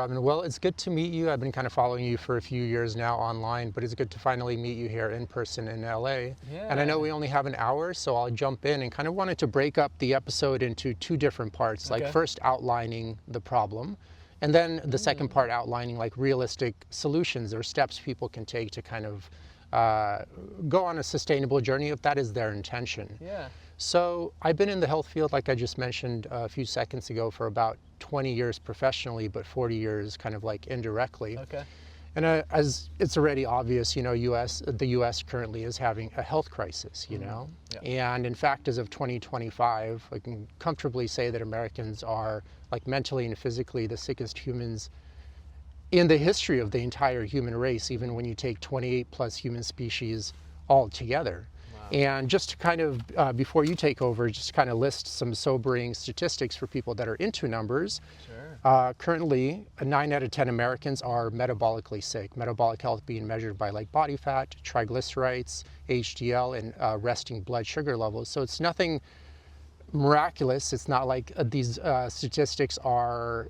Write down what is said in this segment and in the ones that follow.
Robin, well, it's good to meet you. I've been kind of following you for a few years now online, but it's good to finally meet you here in person in LA. Yeah. And I know we only have an hour, so I'll jump in and kind of wanted to break up the episode into two different parts, like first outlining the problem, and then the second part outlining like realistic solutions or steps people can take to kind of go on a sustainable journey if that is their intention. Yeah. So I've been in the health field, like I just mentioned a few seconds ago, for about 20 years professionally, but 40 years kind of like indirectly. Okay. And as it's already obvious, you know, the U.S. currently is having a health crisis, you know. Yeah. And in fact, as of 2025, I can comfortably say that Americans are, like mentally and physically, the sickest humans in the history of the entire human race, even when you take 28 plus human species all together. And just to kind of, before you take over, just kind of list some sobering statistics for people that are into numbers. Sure. Currently, 9 out of 10 Americans are metabolically sick. Metabolic health being measured by like body fat, triglycerides, HDL, and resting blood sugar levels. So it's nothing miraculous. It's not like these statistics are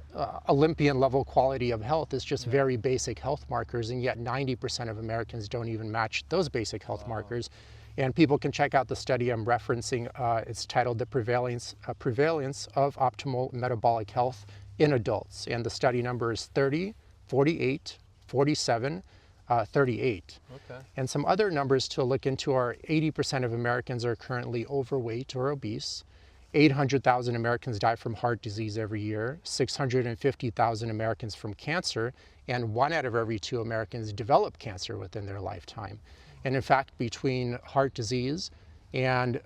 Olympian level quality of health. It's just very basic health markers, and yet 90% of Americans don't even match those basic health markers. And people can check out the study I'm referencing. It's titled The Prevalence of Optimal Metabolic Health in Adults. And the study number is 30, 48, 47, 38. Okay. And some other numbers to look into are 80% of Americans are currently overweight or obese. 800,000 Americans die from heart disease every year. 650,000 Americans from cancer. And 1 out of every 2 Americans develop cancer within their lifetime. And in fact, between heart disease and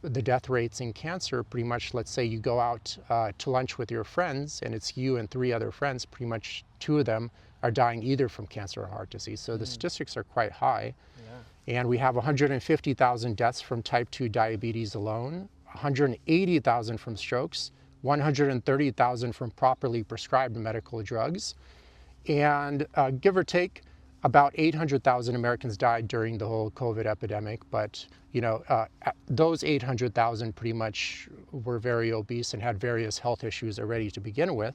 the death rates in cancer, pretty much, let's say you go out to lunch with your friends and it's you and 3 other friends, pretty much 2 of them are dying either from cancer or heart disease. So the statistics are quite high. Yeah. And we have 150,000 deaths from type 2 diabetes alone, 180,000 from strokes, 130,000 from properly prescribed medical drugs. And give or take, about 800,000 Americans died during the whole COVID epidemic, but you know, those 800,000 pretty much were very obese and had various health issues already to begin with.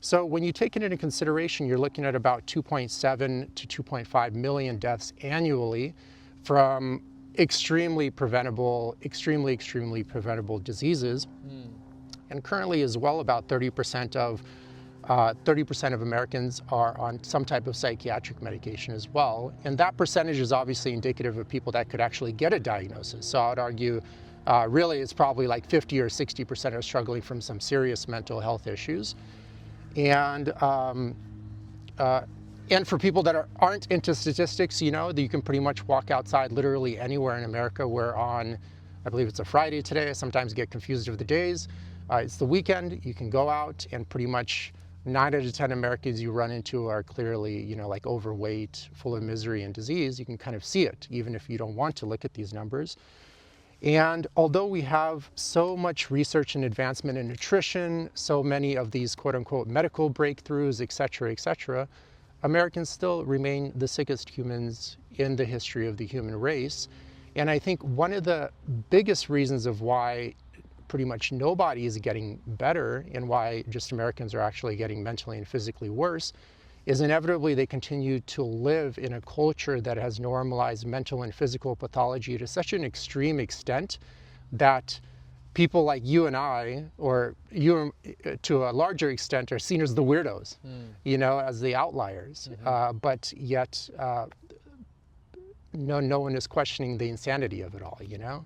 So when you take it into consideration, you're looking at about 2.7 to 2.5 million deaths annually from extremely preventable diseases. And currently as well, about 30% of Americans are on some type of psychiatric medication as well. And that percentage is obviously indicative of people that could actually get a diagnosis. So I would argue really it's probably like 50 or 60% are struggling from some serious mental health issues. And for people that aren't into statistics, you know, you can pretty much walk outside literally anywhere in America. We're on, I believe it's a Friday today. I sometimes get confused of the days. It's the weekend. You can go out and pretty much 9 out of 10 Americans you run into are clearly, you know, like overweight, full of misery and disease. You can kind of see it, even if you don't want to look at these numbers. And although we have so much research and advancement in nutrition, so many of these quote unquote medical breakthroughs, et cetera, Americans still remain the sickest humans in the history of the human race. And I think one of the biggest reasons of why pretty much nobody is getting better and why just Americans are actually getting mentally and physically worse is inevitably they continue to live in a culture that has normalized mental and physical pathology to such an extreme extent that people like you and I, or you to a larger extent, are seen as the weirdos, you know, as the outliers. But yet no one is questioning the insanity of it all, you know?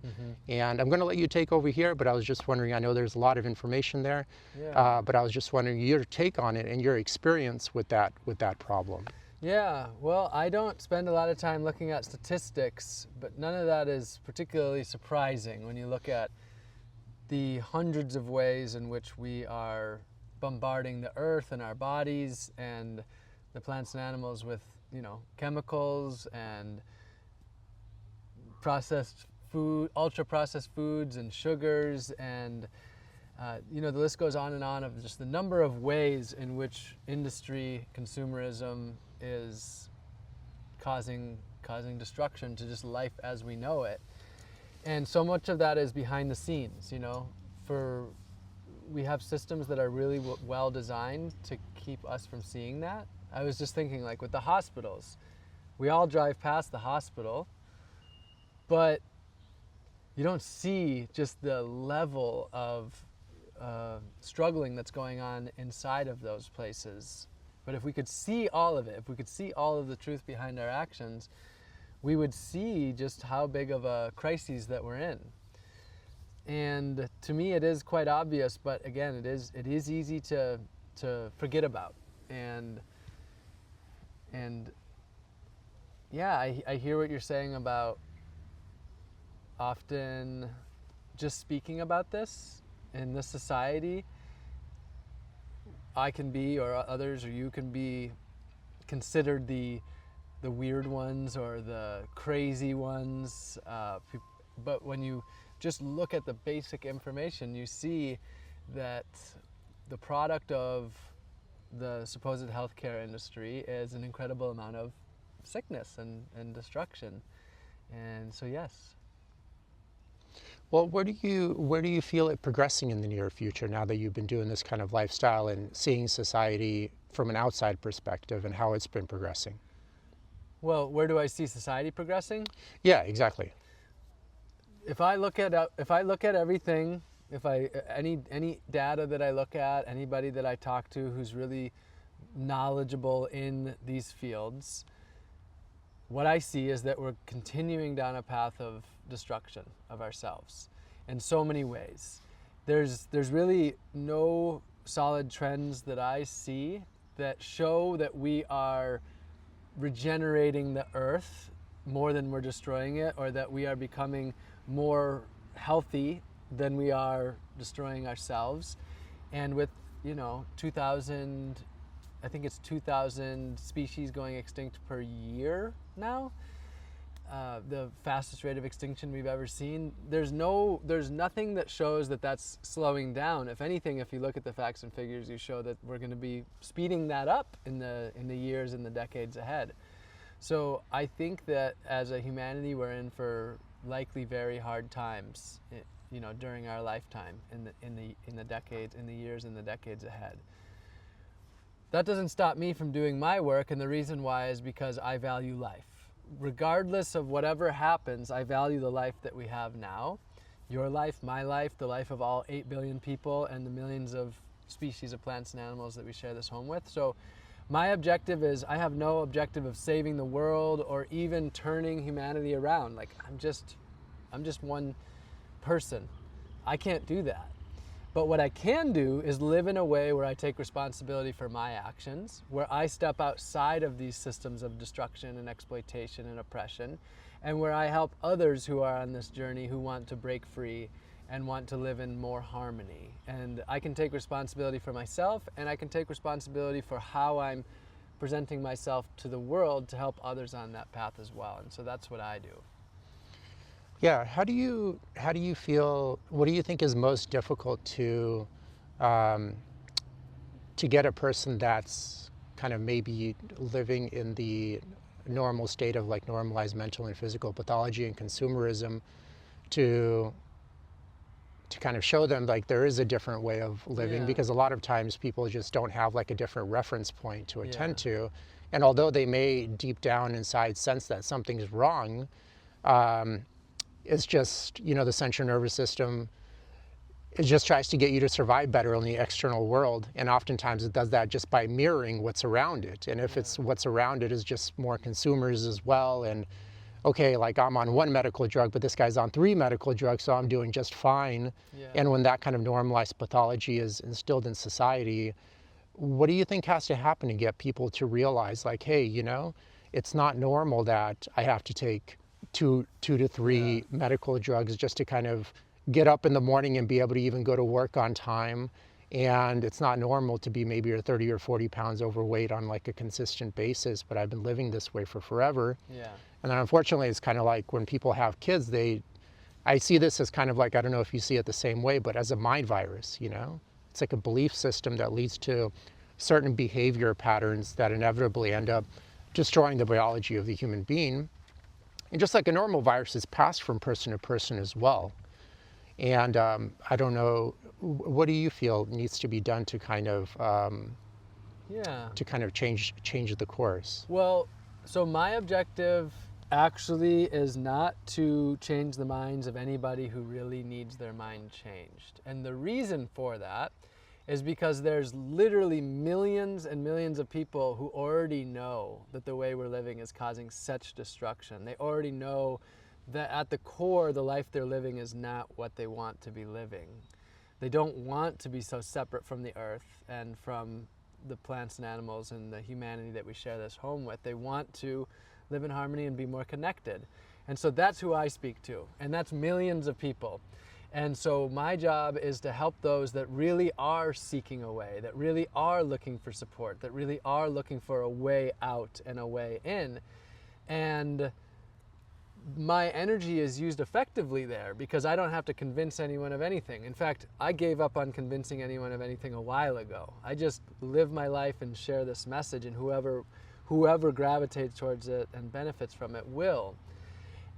And I'm going to let you take over here, but I was just wondering, I know there's a lot of information there, but I was just wondering your take on it and your experience with that problem. Yeah, well, I don't spend a lot of time looking at statistics, but none of that is particularly surprising when you look at the hundreds of ways in which we are bombarding the earth and our bodies and the plants and animals with, you know, chemicals and processed food, ultra processed foods and sugars, and you know, the list goes on of just the number of ways in which industry consumerism is causing destruction to just life as we know it. And so much of that is behind the scenes, you know. For we have systems that are really well designed to keep us from seeing that. I was just thinking, like with the hospitals, we all drive past the hospital, but you don't see just the level of struggling that's going on inside of those places. But if we could see all of it, if we could see all of the truth behind our actions, we would see just how big of a crisis that we're in. And to me, it is quite obvious, but again, it is easy to forget about. And yeah, I hear what you're saying about often just speaking about this in this society. I can be, or others, or you can be considered the weird ones or the crazy ones. But when you just look at the basic information, you see that the product of the supposed healthcare industry is an incredible amount of sickness and destruction. And so, yes. Well, where do you feel it progressing in the near future now that you've been doing this kind of lifestyle and seeing society from an outside perspective and how it's been progressing? Well, where do I see society progressing? Yeah, exactly. If I look at everything, any data that I look at, anybody that I talk to who's really knowledgeable in these fields, what I see is that we're continuing down a path of destruction of ourselves in so many ways. There's really no solid trends that I see that show that we are regenerating the earth more than we're destroying it, or that we are becoming more healthy than we are destroying ourselves. And with 2,000, I think it's 2,000 species going extinct per year now, the fastest rate of extinction we've ever seen. There's nothing that shows that that's slowing down. If anything, if you look at the facts and figures, you show that we're going to be speeding that up in the years and the decades ahead. So I think that as a humanity, we're in for likely very hard times, during our lifetime, in the decades, in the years and the decades ahead. That doesn't stop me from doing my work, and the reason why is because I value life. Regardless of whatever happens, I value the life that we have now. Your life, my life, the life of all 8 billion people and the millions of species of plants and animals that we share this home with. So my objective is, I have no objective of saving the world or even turning humanity around. Like, I'm just one person. I can't do that. But what I can do is live in a way where I take responsibility for my actions, where I step outside of these systems of destruction and exploitation and oppression, and where I help others who are on this journey who want to break free and want to live in more harmony. And I can take responsibility for myself, and I can take responsibility for how I'm presenting myself to the world to help others on that path as well. And so that's what I do. Yeah, how do you feel, what do you think is most difficult to get a person that's kind of maybe living in the normal state of like normalized mental and physical pathology and consumerism to kind of show them like there is a different way of living? Yeah. Because a lot of times people just don't have like a different reference point to attend to. And although they may deep down inside sense that something's wrong, it's just, the central nervous system, it just tries to get you to survive better in the external world. And oftentimes it does that just by mirroring what's around it. And if it's what's around it is just more consumers as well, and okay, like I'm on one medical drug, but this guy's on 3 medical drugs, so I'm doing just fine. Yeah. And when that kind of normalized pathology is instilled in society, what do you think has to happen to get people to realize like, hey, it's not normal that I have to take two to three medical drugs just to kind of get up in the morning and be able to even go to work on time. And it's not normal to be maybe 30 or 40 pounds overweight on like a consistent basis, but I've been living this way for forever. Yeah. And then unfortunately, it's kind of like when people have kids, I see this as kind of like, I don't know if you see it the same way, but as a mind virus, It's like a belief system that leads to certain behavior patterns that inevitably end up destroying the biology of the human being. And just like a normal virus is passed from person to person as well. And I don't know what do you feel needs to be done to kind of Yeah. change the course? Well, so my objective actually is not to change the minds of anybody who really needs their mind changed. And the reason for that is because there's literally millions and millions of people who already know that the way we're living is causing such destruction. They already know that at the core, the life they're living is not what they want to be living. They don't want to be so separate from the earth and from the plants and animals and the humanity that we share this home with. They want to live in harmony and be more connected. And so that's who I speak to, and that's millions of people. And so my job is to help those that really are seeking a way, that really are looking for support, that really are looking for a way out and a way in. And my energy is used effectively there because I don't have to convince anyone of anything. In fact, I gave up on convincing anyone of anything a while ago. I just live my life and share this message, and whoever gravitates towards it and benefits from it will.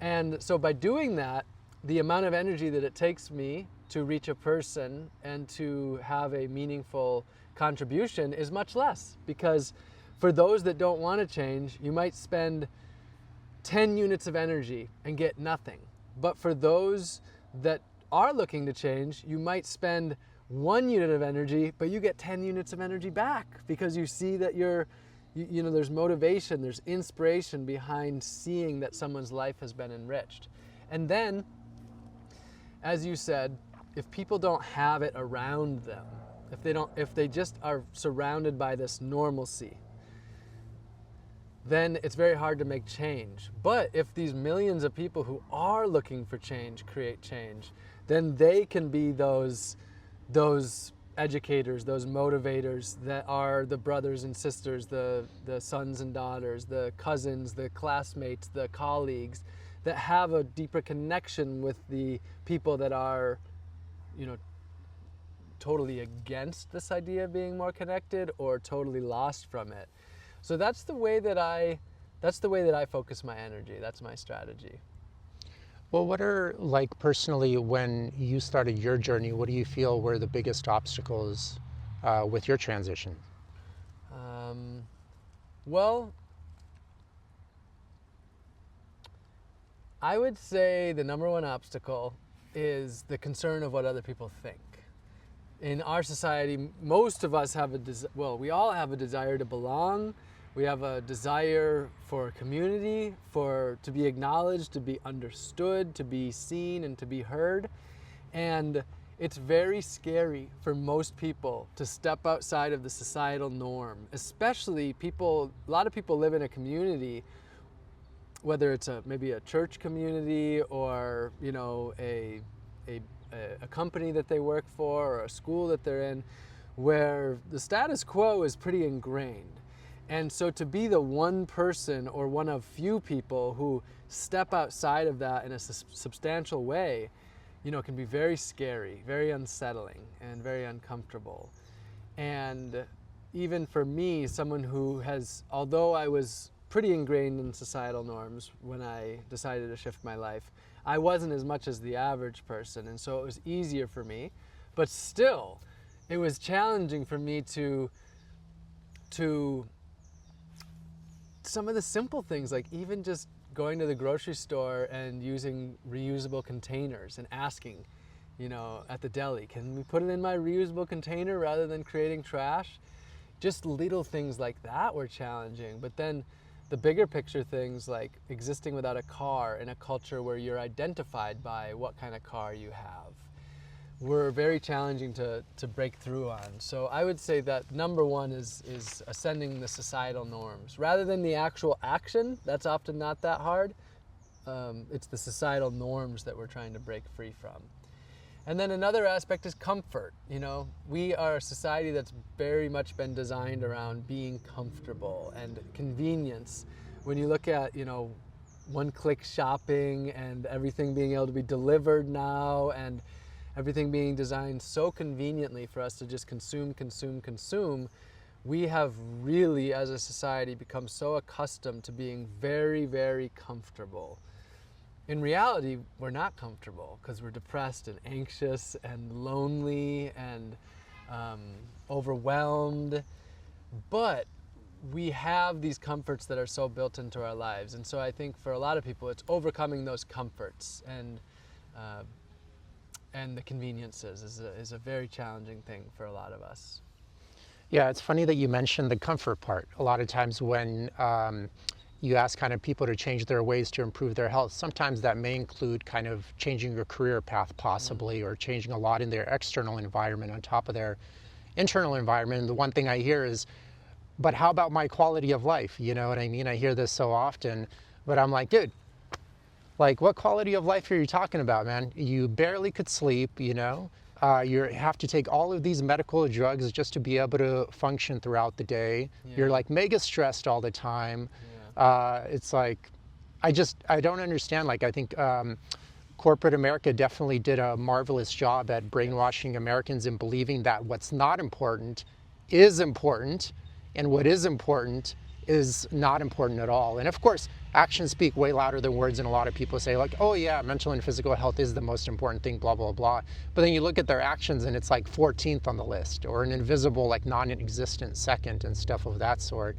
And so by doing that, the amount of energy that it takes me to reach a person and to have a meaningful contribution is much less, because for those that don't want to change, you might spend 10 units of energy and get nothing. But for those that are looking to change, you might spend 1 unit of energy, but you get 10 units of energy back, because you see that there's motivation, there's inspiration behind seeing that someone's life has been enriched. And then, as you said, if people don't have it around them, if they just are surrounded by this normalcy, then it's very hard to make change. But if these millions of people who are looking for change create change, then they can be those educators, those motivators that are the brothers and sisters, the sons and daughters, the cousins, the classmates, the colleagues that have a deeper connection with the people that are, totally against this idea of being more connected or totally lost from it. So that's the way that I focus my energy. That's my strategy. Well, what are, like, personally, when you started your journey, what do you feel were the biggest obstacles with your transition? Well, I would say the number one obstacle is the concern of what other people think. In our society, most of us have we all have a desire to belong. We have a desire for community, to be acknowledged, to be understood, to be seen, and to be heard. And it's very scary for most people to step outside of the societal norm, especially a lot of people live in a community, whether it's maybe a church community or, a company that they work for or a school that they're in, where the status quo is pretty ingrained. And so to be the one person or one of few people who step outside of that in a substantial way, can be very scary, very unsettling, and very uncomfortable. And even for me, someone who although I was pretty ingrained in societal norms when I decided to shift my life, I wasn't as much as the average person, and so it was easier for me. But still, it was challenging for me to some of the simple things, like even just going to the grocery store and using reusable containers and asking, at the deli, can we put it in my reusable container rather than creating trash? Just little things like that were challenging. But then the bigger picture things, like existing without a car in a culture where you're identified by what kind of car you have, were very challenging to break through on. So I would say that number one is ascending the societal norms. Rather than the actual action, that's often not that hard. It's the societal norms that we're trying to break free from. And then another aspect is comfort. We are a society that's very much been designed around being comfortable and convenience. When you look at, one-click shopping and everything being able to be delivered now, and everything being designed so conveniently for us to just consume, we have really, as a society, become so accustomed to being very, very comfortable. in reality, we're not comfortable because we're depressed and anxious and lonely and overwhelmed. But we have these comforts that are so built into our lives. And so I think for a lot of people, it's overcoming those comforts and the conveniences is a very challenging thing for a lot of us. Yeah, it's funny that you mentioned the comfort part. A lot of times when you ask kind of people to change their ways to improve their health, sometimes that may include kind of changing your career path possibly, or changing a lot in their external environment on top of their internal environment. And the one thing I hear is, but how about my quality of life? You know what I mean? I hear this so often, but I'm like, dude, like, what quality of life are you talking about, man? You barely could sleep, you know? You have to take all of these medical drugs just to be able to function throughout the day. Yeah. You're like mega stressed all the time. Yeah. It's like, I don't understand. Like, I think corporate America definitely did a marvelous job at brainwashing Americans and believing that what's not important is important, and what is important is not important at all. And of course, actions speak way louder than words, and a lot of people say like, oh yeah, mental and physical health is the most important thing, blah, blah, blah. But then you look at their actions and it's like 14th on the list, or an invisible, like non-existent second, and stuff of that sort.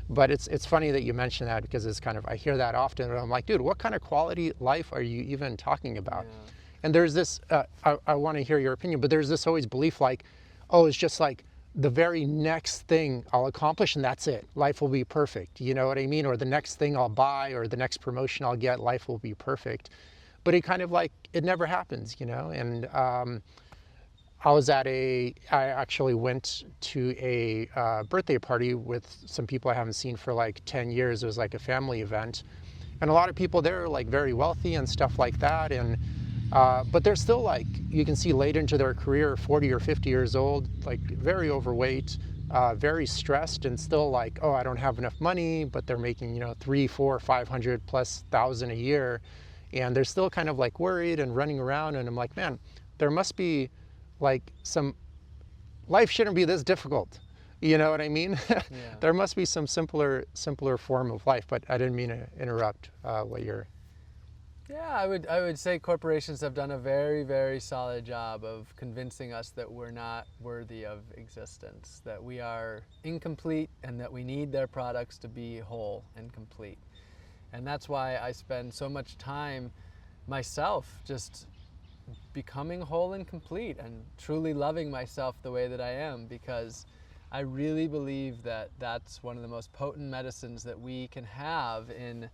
But it's funny that you mention that, because it's kind of, I hear that often, and I'm like, dude, what kind of quality life are you even talking about? Yeah. And there's this, I want to hear your opinion, but there's this always belief like, oh, it's just like the very next thing I'll accomplish and that's it. Life will be perfect. You know what I mean? Or the next thing I'll buy, or the next promotion I'll get, life will be perfect. But it kind of like, it never happens, you know? And I actually went to a birthday party with some people I haven't seen for like 10 years. It was like a family event. And a lot of people there are like very wealthy and stuff like that. And but they're still like, you can see late into their career, 40 or 50 years old, like very overweight, very stressed, and still like, oh, I don't have enough money, but they're making, you know, 3, 4, 500 plus thousand a year. And they're still kind of like worried and running around. And I'm like, man, there must be like life shouldn't be this difficult. You know what I mean? Yeah. There must be some simpler form of life. But I didn't mean to interrupt what you're. Yeah, I would say corporations have done a very, very solid job of convincing us that we're not worthy of existence, that we are incomplete, and that we need their products to be whole and complete. And that's why I spend so much time myself just becoming whole and complete and truly loving myself the way that I am, because I really believe that that's one of the most potent medicines that we can have in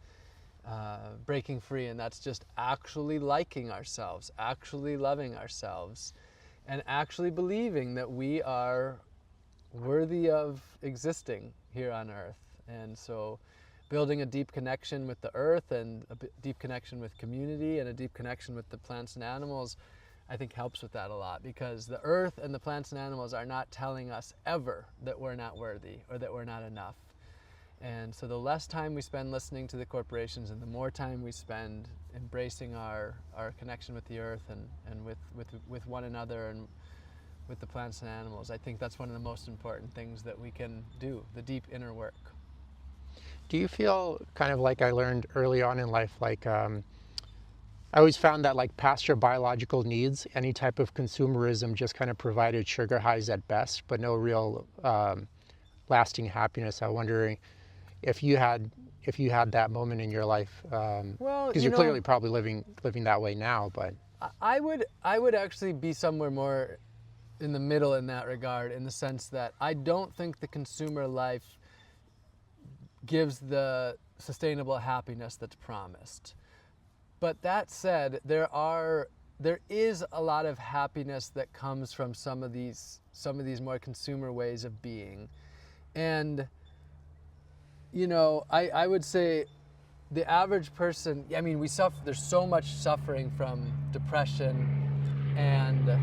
breaking free, and that's just actually liking ourselves, actually loving ourselves, and actually believing that we are worthy of existing here on earth. And so building a deep connection with the earth, and a deep connection with community, and a deep connection with the plants and animals, I think helps with that a lot, because the earth and the plants and animals are not telling us ever that we're not worthy or that we're not enough. And so the less time we spend listening to the corporations, and the more time we spend embracing our connection with the earth and with one another and with the plants and animals, I think that's one of the most important things that we can do, the deep inner work. Do you feel kind of like I learned early on in life, like I always found that like past your biological needs, any type of consumerism just kind of provided sugar highs at best, but no real lasting happiness. I'm wondering if you had that moment in your life, Well, because you're clearly probably living that way now. But I would actually be somewhere more in the middle in that regard, in the sense that I don't think the consumer life gives the sustainable happiness that's promised. But that said, there is a lot of happiness that comes from some of these more consumer ways of being. And you know, I would say the average person, I mean, we suffer, there's so much suffering from depression and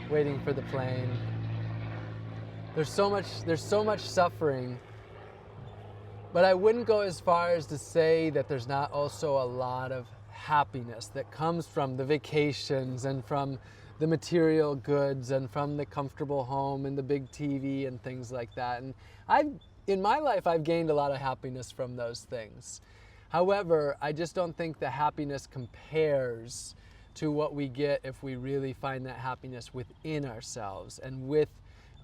waiting for the plane. There's so much suffering, but I wouldn't go as far as to say that there's not also a lot of happiness that comes from the vacations and from the material goods and from the comfortable home and the big TV and things like that. And in my life, I've gained a lot of happiness from those things. However, I just don't think the happiness compares to what we get if we really find that happiness within ourselves and with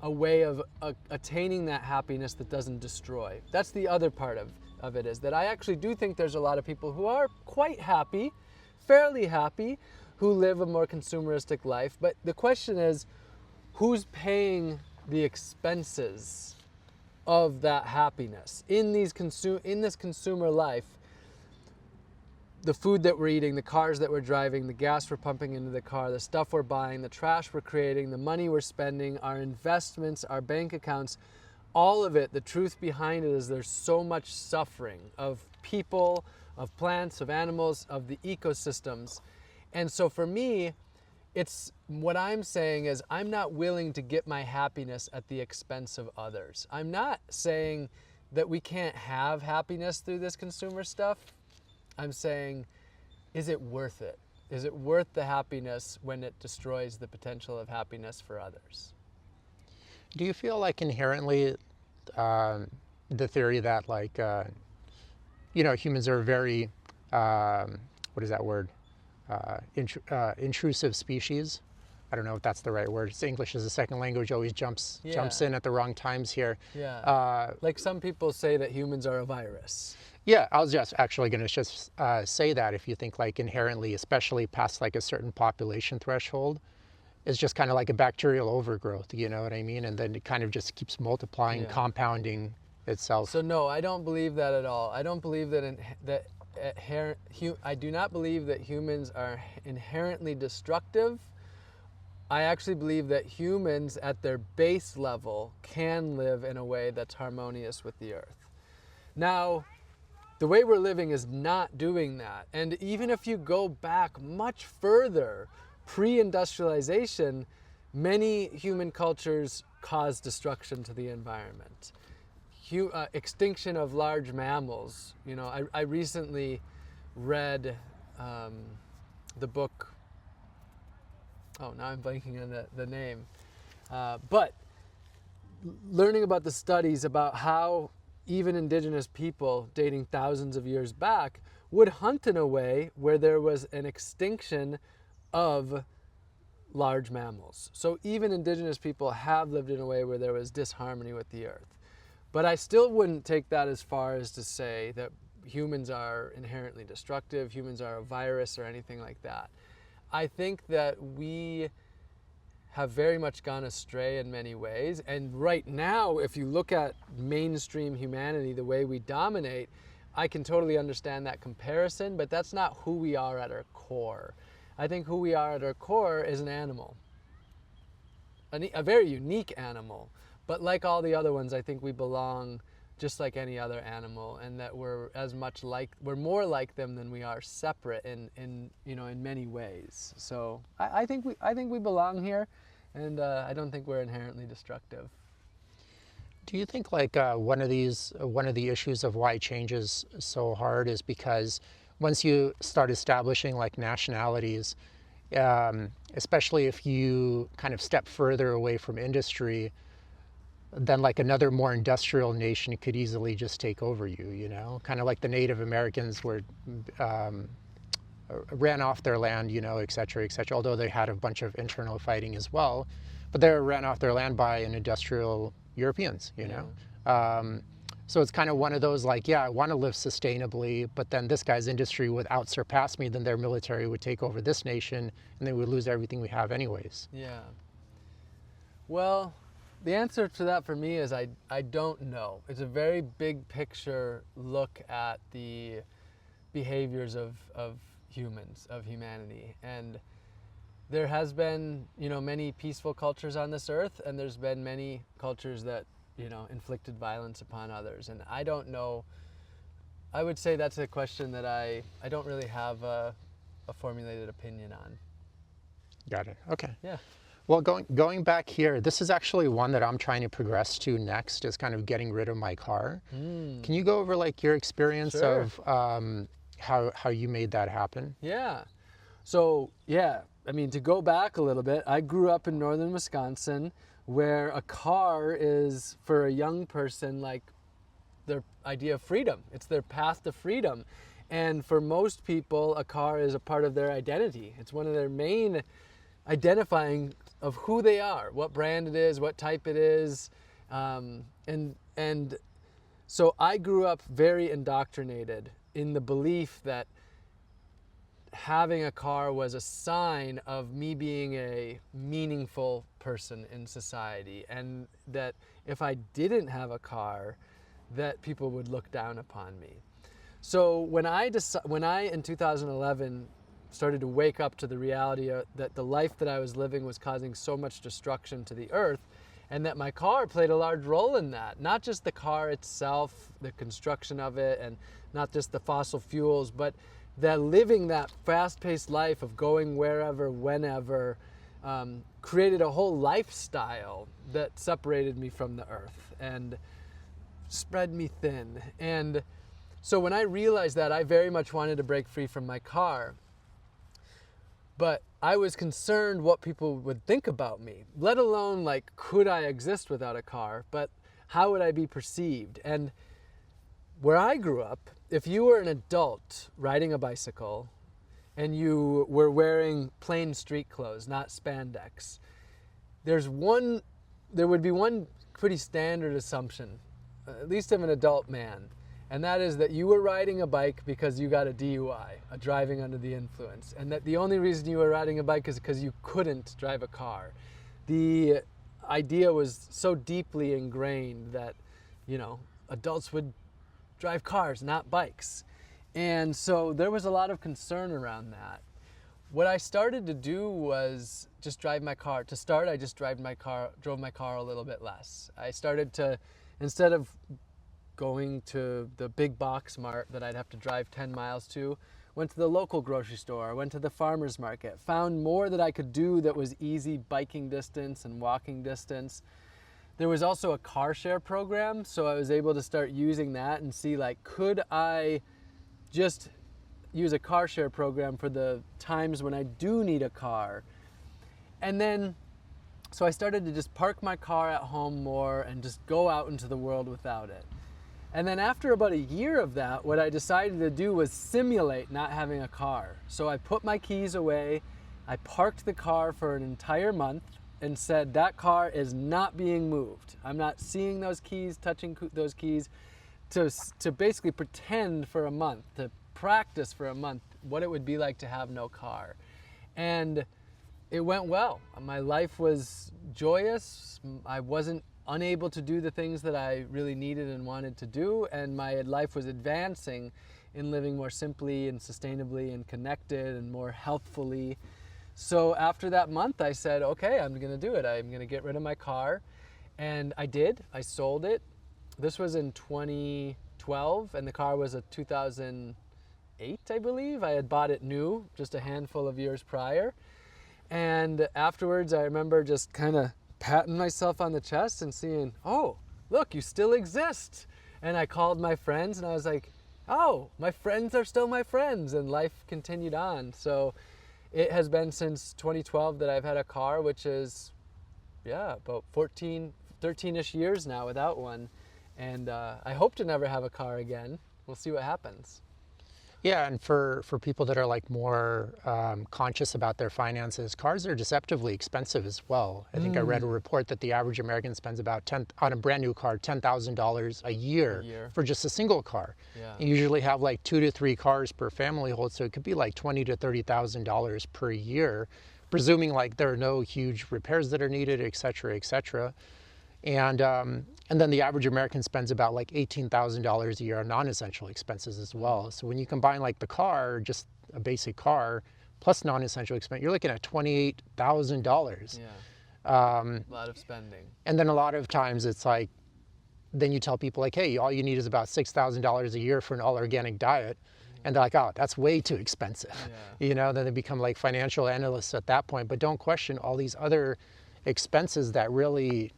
a way of attaining that happiness that doesn't destroy. That's the other part of it, is that I actually do think there's a lot of people who are quite happy, fairly happy, who live a more consumeristic life. But the question is, who's paying the expenses of that happiness in this consumer life? The food that we're eating, the cars that we're driving, the gas we're pumping into the car, the stuff we're buying, the trash we're creating, the money we're spending, our investments, our bank accounts, all of it, the truth behind it is there's so much suffering of people, of plants, of animals, of the ecosystems. And so for me, it's what I'm saying is I'm not willing to get my happiness at the expense of others. I'm not saying that we can't have happiness through this consumer stuff. I'm saying, is it worth it? Is it worth the happiness when it destroys the potential of happiness for others? Do you feel like inherently the theory that like, humans are very, what is that word? Intrusive species. I don't know if that's the right word. English as a second language always jumps in at the wrong times here. Yeah. Like some people say that humans are a virus. Yeah, I was just actually going to say that if you think like inherently, especially past like a certain population threshold, it's just kind of like a bacterial overgrowth, you know what I mean? And then it kind of just keeps multiplying, compounding itself. So no, I don't believe that at all. I don't believe that I do not believe that humans are inherently destructive. I actually believe that humans at their base level can live in a way that's harmonious with the earth. Now, the way we're living is not doing that. And even if you go back much further, pre-industrialization, many human cultures caused destruction to the environment. Extinction of large mammals. You know, I recently read the book, oh, now I'm blanking on the name, but learning about the studies about how even indigenous people dating thousands of years back would hunt in a way where there was an extinction of large mammals. So even indigenous people have lived in a way where there was disharmony with the earth. But I still wouldn't take that as far as to say that humans are inherently destructive, humans are a virus or anything like that. I think that we have very much gone astray in many ways. And right now, if you look at mainstream humanity, the way we dominate, I can totally understand that comparison, but that's not who we are at our core. I think who we are at our core is an animal, a very unique animal. But like all the other ones, I think we belong just like any other animal, and that we're more like them than we are separate in many ways. So I think we belong here, and I don't think we're inherently destructive. Do you think like one of the issues of why change is so hard is because once you start establishing like nationalities, especially if you kind of step further away from industry, then like another more industrial nation could easily just take over you, you know? Kind of like the Native Americans were ran off their land, you know, et cetera, although they had a bunch of internal fighting as well, but they were ran off their land by an industrial Europeans, you know? So it's kind of one of those like, yeah, I want to live sustainably, but then this guy's industry would outsurpass me, then their military would take over this nation, and they would lose everything we have anyways. Yeah. Well, the answer to that for me is I don't know. It's a very big picture look at the behaviors of humans, of humanity. And there has been, many peaceful cultures on this earth, and there's been many cultures that, inflicted violence upon others. And I don't know. I would say that's a question that I don't really have a formulated opinion on. Got it. Okay. Yeah. Well, going back here, this is actually one that I'm trying to progress to next, is kind of getting rid of my car. Can you go over like your experience of how you made that happen? Yeah. So, to go back a little bit, I grew up in northern Wisconsin, where a car is, for a young person, like their idea of freedom. It's their path to freedom. And for most people, a car is a part of their identity. It's one of their main identifying of who they are, what brand it is, what type it is. And so I grew up very indoctrinated in the belief that having a car was a sign of me being a meaningful person in society, and that if I didn't have a car, that people would look down upon me. So when I in 2011 started to wake up to the reality that the life that I was living was causing so much destruction to the earth, and that my car played a large role in that. Not just the car itself, the construction of it, and not just the fossil fuels, but that living that fast-paced life of going wherever, whenever, created a whole lifestyle that separated me from the earth and spread me thin. And so when I realized that, I very much wanted to break free from my car. But I was concerned what people would think about me, let alone like, could I exist without a car, but how would I be perceived? And where I grew up, if you were an adult riding a bicycle and you were wearing plain street clothes, not spandex, there would be one pretty standard assumption, at least of an adult man, and that is that you were riding a bike because you got a DUI, a driving under the influence, and that the only reason you were riding a bike is because you couldn't drive a car. The idea was so deeply ingrained that, adults would drive cars, not bikes. And so there was a lot of concern around that. What I started to do was just drive my car. To start, I just drove my car a little bit less. I started to, instead of going to the big box mart that I'd have to drive 10 miles to, went to the local grocery store, went to the farmer's market, found more that I could do that was easy biking distance and walking distance. There was also a car share program, so I was able to start using that and see, like, could I just use a car share program for the times when I do need a car? And then, so I started to just park my car at home more and just go out into the world without it. And then after about a year of that, what I decided to do was simulate not having a car. So I put my keys away, I parked the car for an entire month, and said, that car is not being moved. I'm not seeing those keys, touching those keys, to basically pretend for a month, to practice for a month what it would be like to have no car. And it went well. My life was joyous. I wasn't unable to do the things that I really needed and wanted to do, and my life was advancing in living more simply and sustainably and connected and more healthfully. So after that month, I said, okay, I'm going to do it. I'm going to get rid of my car. And I did. I sold it. This was in 2012, and the car was a 2008, I believe. I had bought it new just a handful of years prior. And afterwards, I remember just kind of patting myself on the chest and seeing, oh, look, you still exist. And I called my friends, and I was like, oh, my friends are still my friends. And life continued on. So it has been since 2012 that I've had a car, which is, about 13-ish years now without one. And I hope to never have a car again. We'll see what happens. Yeah, and for people that are like more conscious about their finances, cars are deceptively expensive as well. I think I read a report that the average American spends about on a brand new car, $10,000 a year for just a single car. Yeah. You usually have like 2 to 3 cars per family hold, so it could be like $20,000 to $30,000 per year, presuming like there are no huge repairs that are needed, et cetera, et cetera. And then the average American spends about like $18,000 a year on non-essential expenses as well. So when you combine like the car, just a basic car, plus non-essential expense, you're looking at $28,000. Yeah, a lot of spending. And then a lot of times it's like, then you tell people like, hey, all you need is about $6,000 a year for an all-organic diet. And they're like, oh, that's way too expensive. Yeah. Then they become like financial analysts at that point, but don't question all these other expenses that really,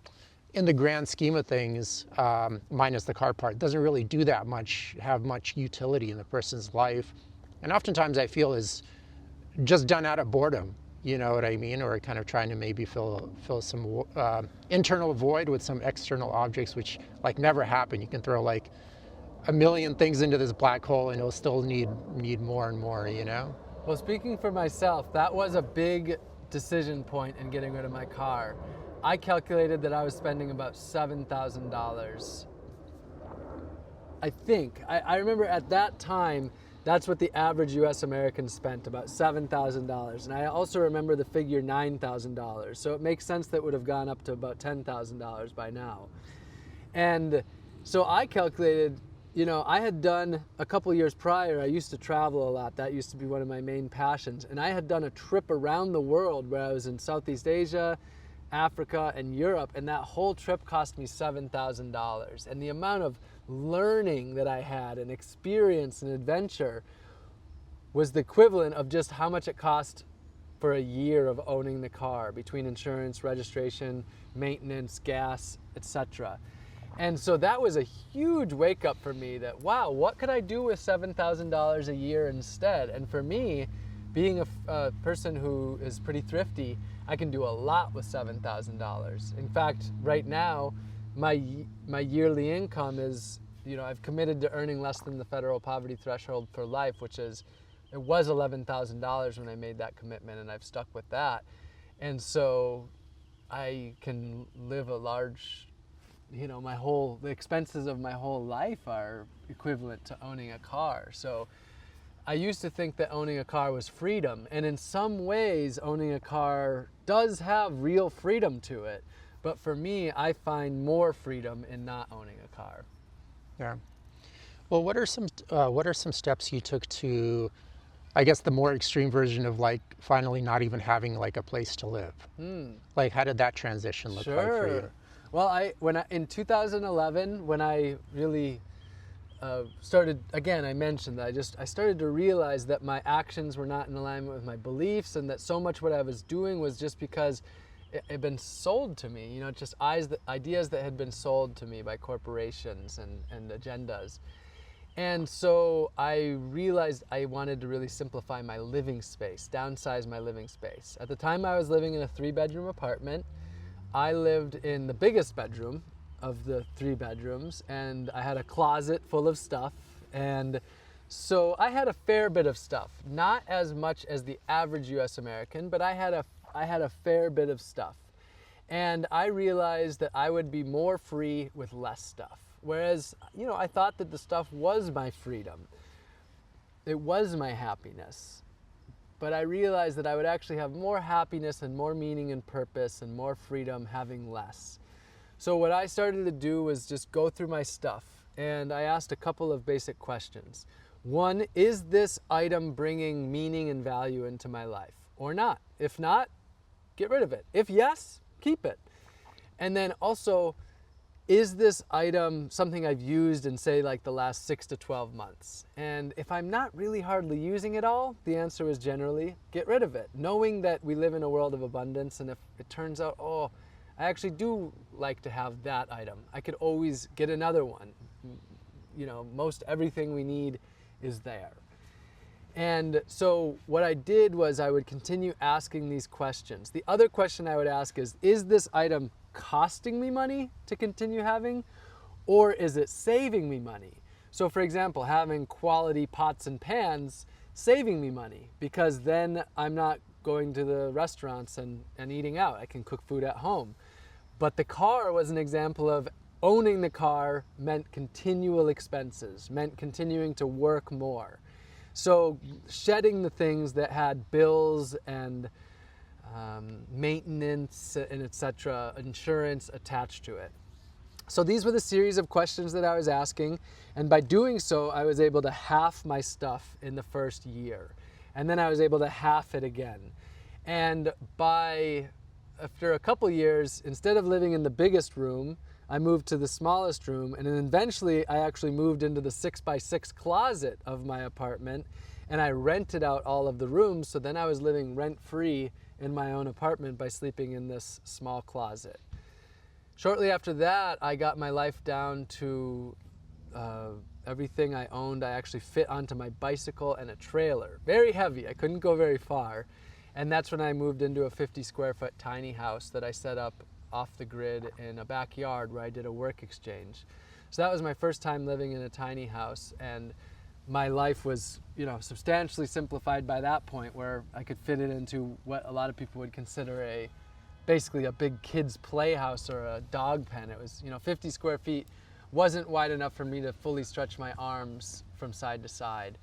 in the grand scheme of things, minus the car part, doesn't really do that much, have much utility in the person's life. And oftentimes I feel is just done out of boredom, you know what I mean? Or kind of trying to maybe fill some internal void with some external objects, which like never happen. You can throw like a million things into this black hole and it'll still need more and more, you know? Well, speaking for myself, that was a big decision point in getting rid of my car. I calculated that I was spending about $7,000. I think. I remember at that time, that's what the average US American spent, about $7,000. And I also remember the figure $9,000. So it makes sense that it would have gone up to about $10,000 by now. And so I calculated, you know, I had done a couple years prior, I used to travel a lot. That used to be one of my main passions. And I had done a trip around the world where I was in Southeast Asia, Africa, and Europe. And that whole trip cost me $7,000. And the amount of learning that I had and experience and adventure was the equivalent of just how much it cost for a year of owning the car, between insurance, registration, maintenance, gas, etc. And so that was a huge wake up for me that, wow, what could I do with $7,000 a year instead? And for me, being a person who is pretty thrifty, I can do a lot with $7,000. In fact, right now, my yearly income is, you know, I've committed to earning less than the federal poverty threshold for life, it was $11,000 when I made that commitment, and I've stuck with that. And so I can live a large, you know, the expenses of my whole life are equivalent to owning a car. So I used to think that owning a car was freedom, and in some ways owning a car does have real freedom to it. But for me, I find more freedom in not owning a car. Yeah. Well, what are some steps you took to, I guess, the more extreme version of like finally not even having like a place to live? Like, how did that transition look like for you? Well, in 2011, when I really started, again, I mentioned that I started to realize that my actions were not in alignment with my beliefs, and that so much what I was doing was just because it had been sold to me, you know, just ideas that had been sold to me by corporations and agendas. And so I realized I wanted to really simplify my living space, downsize my living space. At the time I was living in a 3-bedroom apartment. I lived in the biggest bedroom of the 3 bedrooms, and I had a closet full of stuff. And so I had a fair bit of stuff, not as much as the average US American, but I had a fair bit of stuff. And I realized that I would be more free with less stuff. Whereas, you know, I thought that the stuff was my freedom. It was my happiness. But I realized that I would actually have more happiness and more meaning and purpose and more freedom having less. So what I started to do was just go through my stuff, and I asked a couple of basic questions. One, is this item bringing meaning and value into my life or not? If not, get rid of it. If yes, keep it. And then also, is this item something I've used in, say, like the last 6 to 12 months? And if I'm not really hardly using it all, the answer is generally get rid of it. Knowing that we live in a world of abundance, and if it turns out, oh, I actually do like to have that item, I could always get another one. You know, most everything we need is there. And so what I did was I would continue asking these questions. The other question I would ask is this item costing me money to continue having, or is it saving me money? So for example, having quality pots and pans saving me money, because then I'm not going to the restaurants and eating out. I can cook food at home. But the car was an example of owning the car meant continual expenses, meant continuing to work more. So shedding the things that had bills and maintenance and etc., insurance attached to it. So these were the series of questions that I was asking, and by doing so, I was able to half my stuff in the first year. And then I was able to half it again. And after a couple years, instead of living in the biggest room, I moved to the smallest room, and then eventually I actually moved into the 6x6 closet of my apartment, and I rented out all of the rooms, so then I was living rent-free in my own apartment by sleeping in this small closet. Shortly after that, I got my life down to everything I owned. I actually fit onto my bicycle and a trailer. Very heavy, I couldn't go very far. And that's when I moved into a 50 square foot tiny house that I set up off the grid in a backyard where I did a work exchange. So that was my first time living in a tiny house, and my life was, substantially simplified by that point, where I could fit it into what a lot of people would consider basically a big kid's playhouse or a dog pen. It was, 50 square feet wasn't wide enough for me to fully stretch my arms from side to side,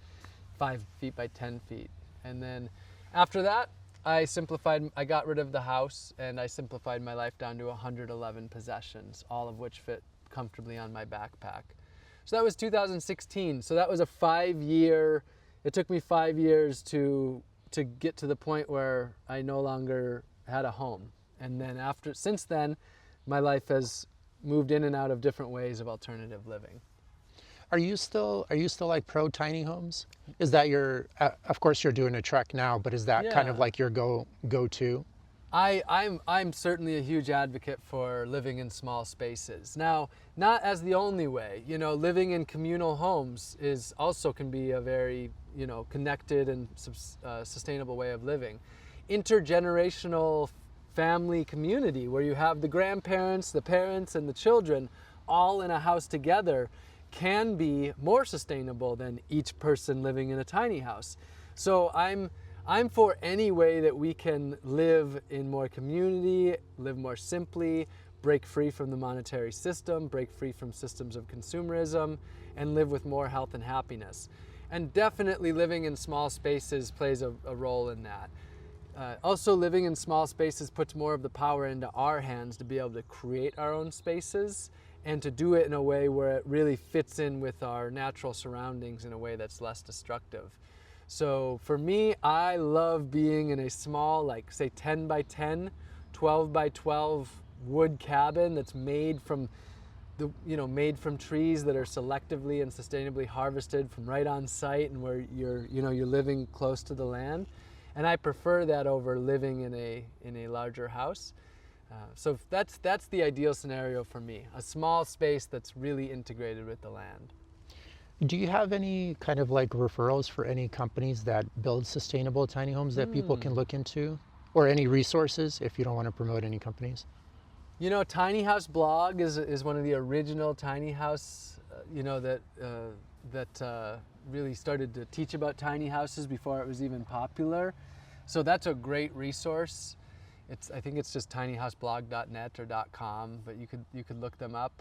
5 feet by 10 feet. And then after that, I got rid of the house, and I simplified my life down to 111 possessions, all of which fit comfortably on my backpack. So that was 2016. So that was it took me 5 years to get to the point where I no longer had a home. And then since then, my life has moved in and out of different ways of alternative living. Are you still like pro tiny homes? Is that of course you're doing a trek now, but is that kind of like your go-to? I'm certainly a huge advocate for living in small spaces. Now, not as the only way. Living in communal homes can be a very, connected and sustainable way of living. Intergenerational family community, where you have the grandparents, the parents, and the children all in a house together, can be more sustainable than each person living in a tiny house. So I'm for any way that we can live in more community, live more simply, break free from the monetary system, break free from systems of consumerism, and live with more health and happiness. And definitely living in small spaces plays a role in that. Also, living in small spaces puts more of the power into our hands to be able to create our own spaces and to do it in a way where it really fits in with our natural surroundings in a way that's less destructive. So for me, I love being in a small, like say 10 by 10, 12 by 12 wood cabin that's made from trees that are selectively and sustainably harvested from right on site, and where you're living close to the land. And I prefer that over living in a larger house. So that's the ideal scenario for me, a small space that's really integrated with the land. Do you have any kind of like referrals for any companies that build sustainable tiny homes that people can look into? Or any resources if you don't want to promote any companies? Tiny House Blog is one of the original tiny house, that really started to teach about tiny houses before it was even popular. So that's a great resource. I think it's just tinyhouseblog.net or .com, but you could look them up.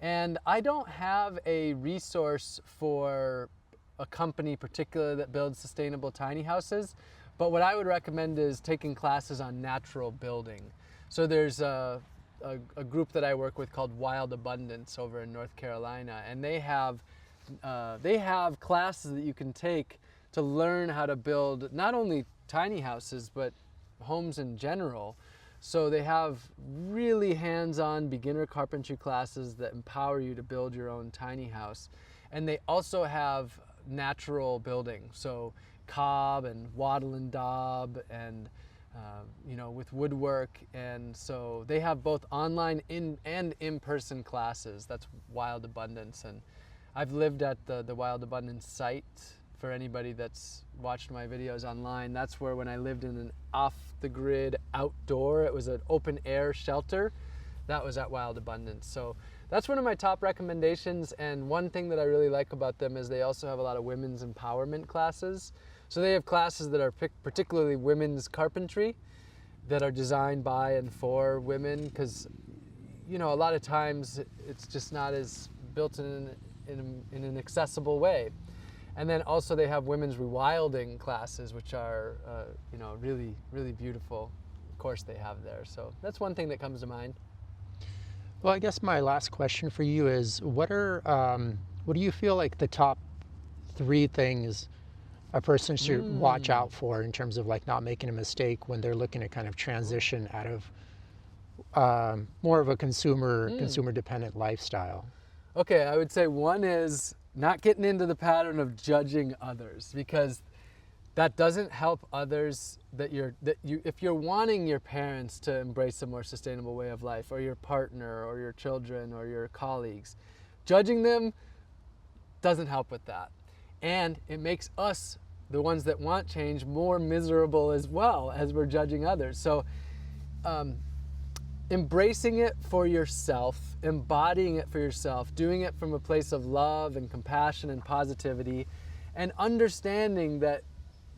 And I don't have a resource for a company particular that builds sustainable tiny houses, but what I would recommend is taking classes on natural building. So there's a group that I work with called Wild Abundance over in North Carolina, and they have classes that you can take to learn how to build not only tiny houses, but homes in general. So they have really hands-on beginner carpentry classes that empower you to build your own tiny house. And they also have natural building, so cob and wattle and daub and with woodwork. And so they have both online and in-person classes. That's Wild Abundance. And I've lived at the Wild Abundance site. For anybody that's watched my videos online, that's where when I lived in an off-the-grid outdoor, it was an open-air shelter, that was at Wild Abundance. So that's one of my top recommendations, and one thing that I really like about them is they also have a lot of women's empowerment classes. So they have classes that are particularly women's carpentry that are designed by and for women, because a lot of times it's just not as built in an accessible way. And then also they have women's rewilding classes, which are, really, really beautiful course they have there. So that's one thing that comes to mind. Well, I guess my last question for you is, what do you feel like the top 3 things a person should watch out for in terms of like not making a mistake when they're looking to kind of transition out of more of a consumer dependent lifestyle? Okay, I would say one is not getting into the pattern of judging others, because that doesn't help others. If you're wanting your parents to embrace a more sustainable way of life, or your partner, or your children, or your colleagues, judging them doesn't help with that. And it makes us, the ones that want change, more miserable as well as we're judging others. So embracing it for yourself, embodying it for yourself, doing it from a place of love and compassion and positivity, and understanding that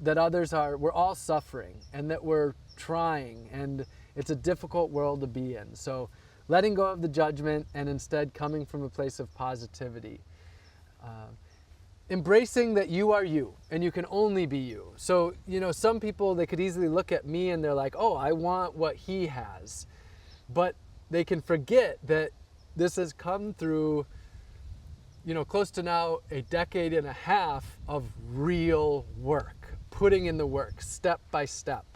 we're all suffering and that we're trying, and it's a difficult world to be in. So letting go of the judgment and instead coming from a place of positivity. Embracing that you are you and you can only be you. So, some people, they could easily look at me and they're like, oh, I want what he has. But they can forget that this has come through, close to now a decade and a half of real work, putting in the work step by step.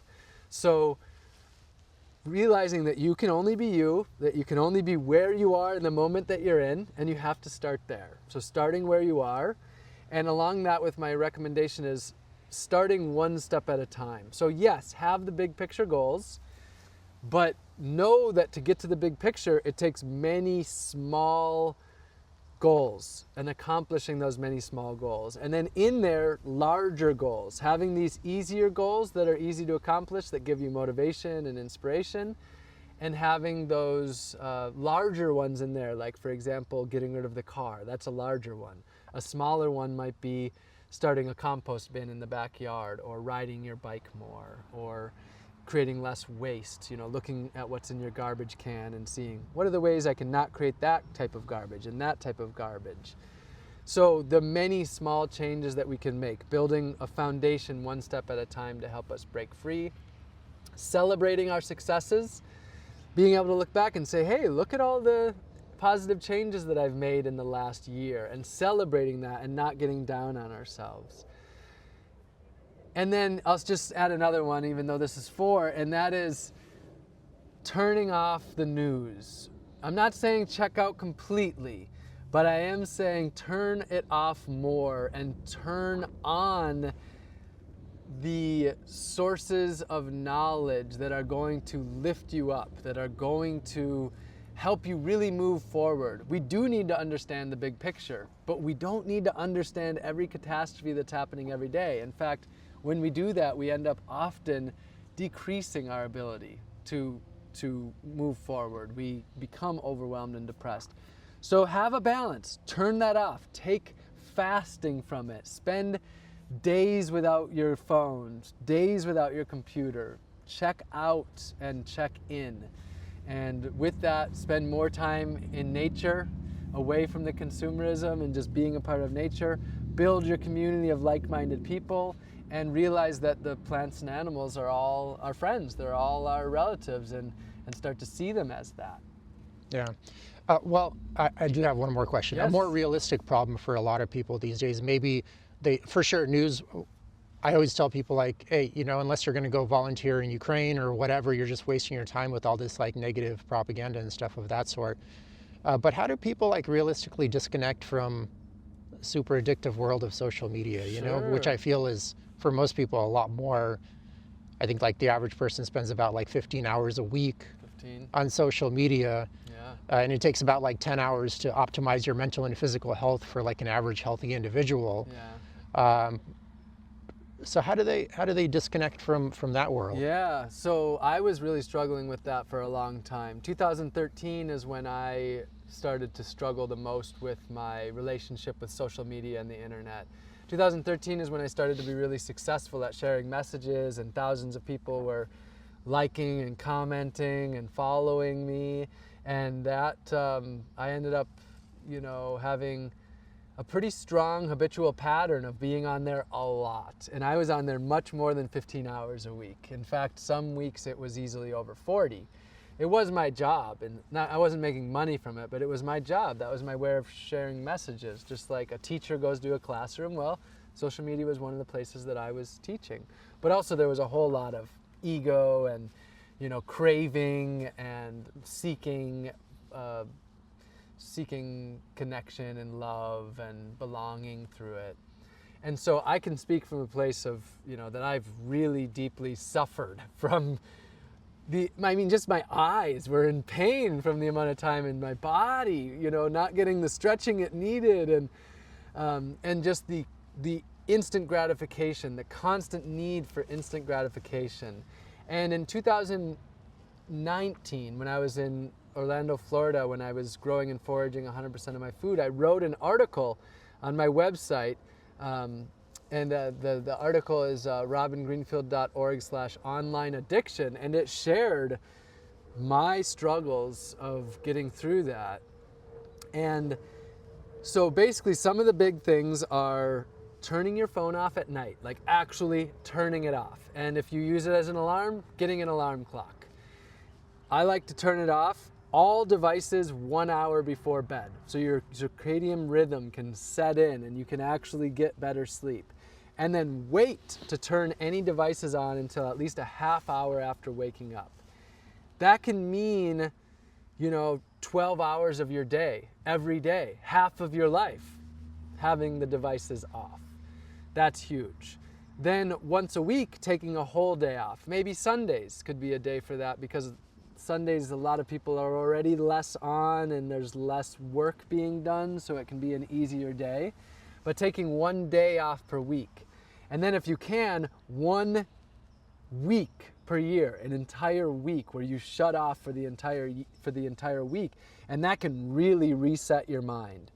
So realizing that you can only be you, that you can only be where you are in the moment that you're in, and you have to start there. So starting where you are, and along that with my recommendation is starting one step at a time. So yes, have the big picture goals, but know that to get to the big picture, it takes many small goals and accomplishing those many small goals. And then in there, larger goals, having these easier goals that are easy to accomplish that give you motivation and inspiration, and having those larger ones in there, like for example, getting rid of the car, that's a larger one. A smaller one might be starting a compost bin in the backyard, or riding your bike more, or creating less waste, looking at what's in your garbage can and seeing what are the ways I can not create that type of garbage and that type of garbage. So the many small changes that we can make, building a foundation one step at a time to help us break free, celebrating our successes, being able to look back and say, hey, look at all the positive changes that I've made in the last year, and celebrating that and not getting down on ourselves. And then I'll just add another one, even though this is 4, and that is turning off the news. I'm not saying check out completely, but I am saying turn it off more and turn on the sources of knowledge that are going to lift you up, that are going to help you really move forward. We do need to understand the big picture, but we don't need to understand every catastrophe that's happening every day. In fact, when we do that, we end up often decreasing our ability to move forward. We become overwhelmed and depressed. So have a balance. Turn that off. Take fasting from it. Spend days without your phones, days without your computer. Check out and check in. And with that, spend more time in nature, away from the consumerism and just being a part of nature. Build your community of like-minded people, and realize that the plants and animals are all our friends. They're all our relatives, and start to see them as that. Yeah. Well, I do have one more question. Yes. A more realistic problem for a lot of people these days, maybe for sure, news, I always tell people like, hey, unless you're going to go volunteer in Ukraine or whatever, you're just wasting your time with all this like negative propaganda and stuff of that sort. But how do people like realistically disconnect from the super addictive world of social media, which I feel is for most people a lot more. I think like the average person spends about like 15 hours a week on social media. Yeah. And it takes about like 10 hours to optimize your mental and physical health for like an average healthy individual. Yeah. So how do they disconnect from that world? Yeah, so I was really struggling with that for a long time. 2013 is when I started to struggle the most with my relationship with social media and the internet. 2013 is when I started to be really successful at sharing messages, and thousands of people were liking and commenting and following me, and that I ended up, having a pretty strong habitual pattern of being on there a lot. And I was on there much more than 15 hours a week. In fact, some weeks it was easily over 40. It was my job, and I wasn't making money from it, but it was my job. That was my way of sharing messages. Just like a teacher goes to a classroom, well, social media was one of the places that I was teaching. But also there was a whole lot of ego and, craving and seeking connection and love and belonging through it. And so I can speak from a place of, that I've really deeply suffered from just my eyes were in pain from the amount of time in my body, not getting the stretching it needed, and just the instant gratification, the constant need for instant gratification. And in 2018, 19, when I was in Orlando, Florida, when I was growing and foraging 100% of my food, I wrote an article on my website, and the article is robingreenfield.org/online addiction, and it shared my struggles of getting through that. And so basically some of the big things are turning your phone off at night, like actually turning it off. And if you use it as an alarm, getting an alarm clock. I like to turn it off, all devices 1 hour before bed. So your circadian rhythm can set in and you can actually get better sleep. And then wait to turn any devices on until at least a half hour after waking up. That can mean, 12 hours of your day, every day, half of your life, having the devices off. That's huge. Then once a week, taking a whole day off. Maybe Sundays could be a day for that, because Sundays a lot of people are already less on and there's less work being done, so it can be an easier day. But taking 1 day off per week. And then if you can, 1 week per year, an entire week where you shut off for the entire week, and that can really reset your mind.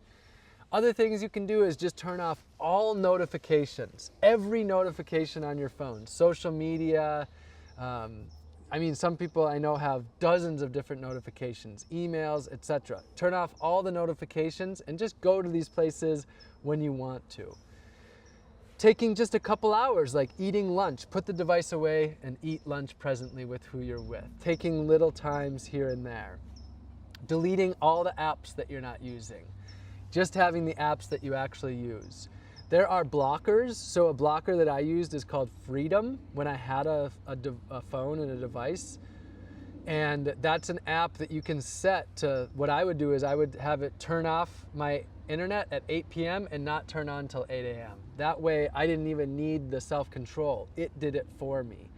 Other things you can do is just turn off all notifications, every notification on your phone, social media. Some people I know have dozens of different notifications, emails, etc. Turn off all the notifications and just go to these places when you want to. Taking just a couple hours, like eating lunch, put the device away and eat lunch presently with who you're with. Taking little times here and there. Deleting all the apps that you're not using. Just having the apps that you actually use. There are blockers. So a blocker that I used is called Freedom when I had a phone and a device. And that's an app that you can set to, what I would do is I would have it turn off my internet at 8 p.m. and not turn on until 8 a.m. That way I didn't even need the self-control. It did it for me.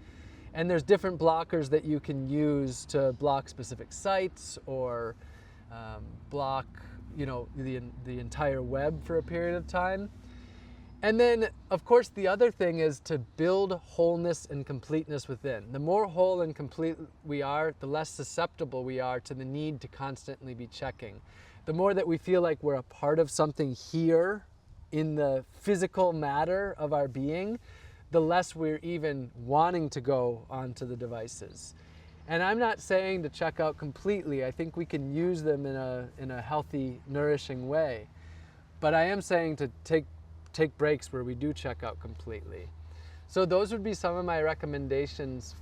And there's different blockers that you can use to block specific sites or block, the entire web for a period of time. And then, of course, the other thing is to build wholeness and completeness within. The more whole and complete we are, the less susceptible we are to the need to constantly be checking. The more that we feel like we're a part of something here in the physical matter of our being, the less we're even wanting to go onto the devices. And I'm not saying to check out completely. I think we can use them in a healthy, nourishing way. But I am saying to take breaks where we do check out completely. So those would be some of my recommendations,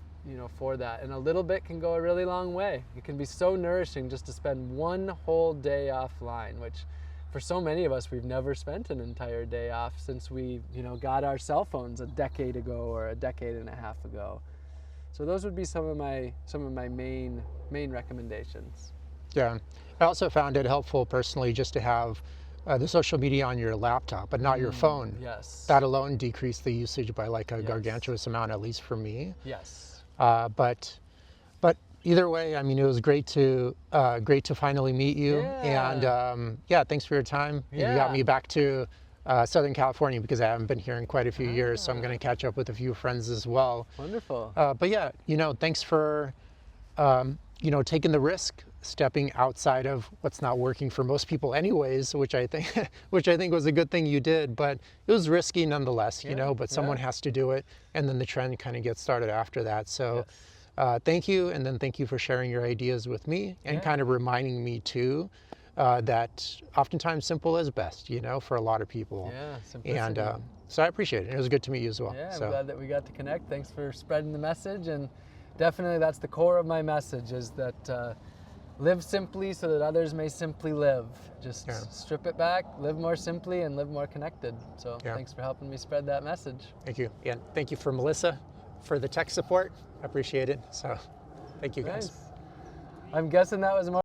for that. And a little bit can go a really long way. It can be so nourishing just to spend 1 whole day offline, which for so many of us, we've never spent an entire day off since we, got our cell phones a decade ago or a decade and a half ago. So those would be some of my main recommendations. Yeah, I also found it helpful personally just to have the social media on your laptop, but not your phone. Yes. That alone decreased the usage by like a Yes. gargantuous amount, at least for me. Yes. But either way, it was great to finally meet you. Yeah. And thanks for your time. Yeah. You got me back to Southern California because I haven't been here in quite a few years, so I'm going to catch up with a few friends as well. Wonderful. Thanks for taking the risk, stepping outside of what's not working for most people anyways, which I think was a good thing you did, but it was risky nonetheless, but someone has to do it, and then the trend kind of gets started after that. So thank you, and then thank you for sharing your ideas with me and kind of reminding me too that oftentimes simple is best, for a lot of people. Yeah, simplicity. And so I appreciate it. It was good to meet you as well. Yeah, I'm glad that we got to connect. Thanks for spreading the message, and definitely that's the core of my message, is that live simply so that others may simply live. Just strip it back, live more simply, and live more connected. So thanks for helping me spread that message. Thank you. Yeah, thank you for Melissa for the tech support. I appreciate it. So thank you guys. Nice. I'm guessing that was more